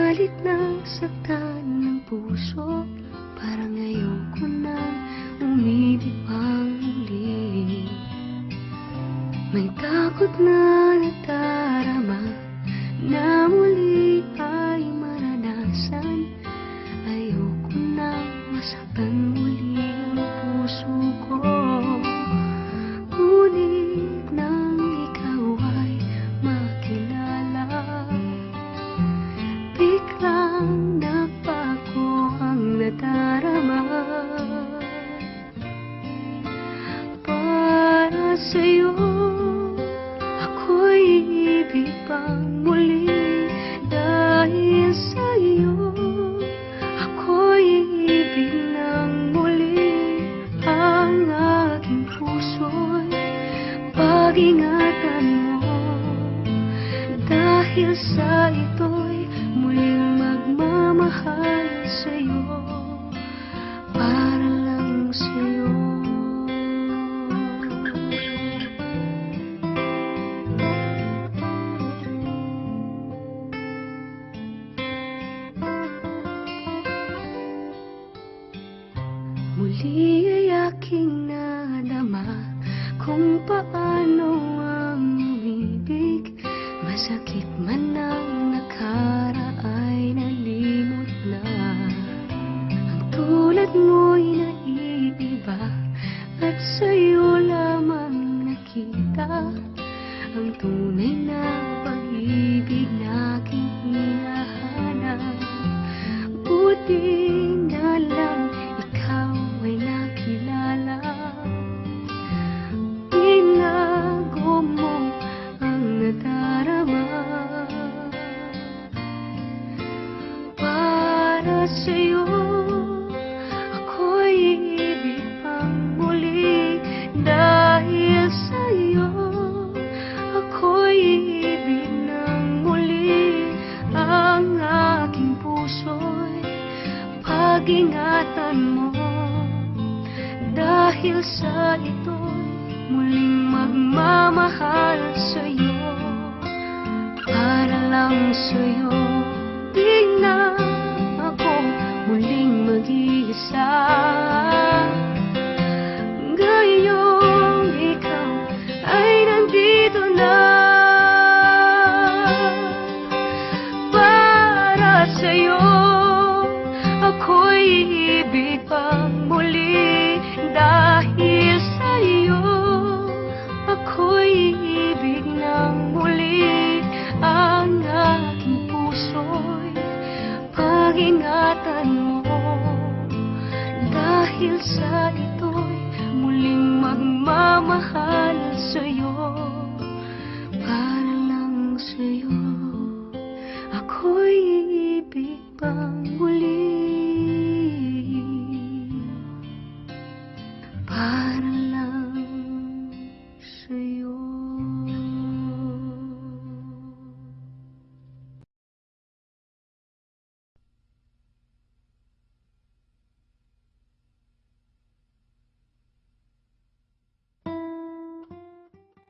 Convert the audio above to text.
Subalit nasaktan ng puso, parang ayoko na umibig pang muli. May takot na nadarama na muli ay maranasan. Ayoko na masaktan muli ang puso ko. Ngunit nang ikaw ay makilala, biglang nagbago ang nadarama. Para sa'yo ako'y ibig pang muli. Dahil sa'yo ako'y ibig ng muli. Ang aking puso'y pag-ingatan mo. Dahil sa ito'y muling magmamahal sa'yo, para lang sa'yo. Muli ay aking nadama kung paano ang umibig. Masakit man ang nakaraan, nalimot na. Ang tulad mo'y naiiba, at sa'yo lamang nakita ang tunay na pag-ibig na aking hinahanap. Buti na lang ikaw ay nakilala. Binago mo ang nadarama. Para sa'yo ako'y ibig pang muli. Dahil sa'yo ako'y ibig ng muli. Ang aking puso'y pag-ingatan mo. Dahil sa ito'y muling magmamahal sa'yo, para lang sa'yo. Di na ako muling mag-iisa. Ngayong ikaw ay nandito na. Para sa'yo ako'y ibig pang muli. Dahil sa'yo ako'y ibig ng muli. Ang aking puso'y pag-ingatan mo. Dahil sa ito'y muling magmamahal sa'yo, para lang sa'yo.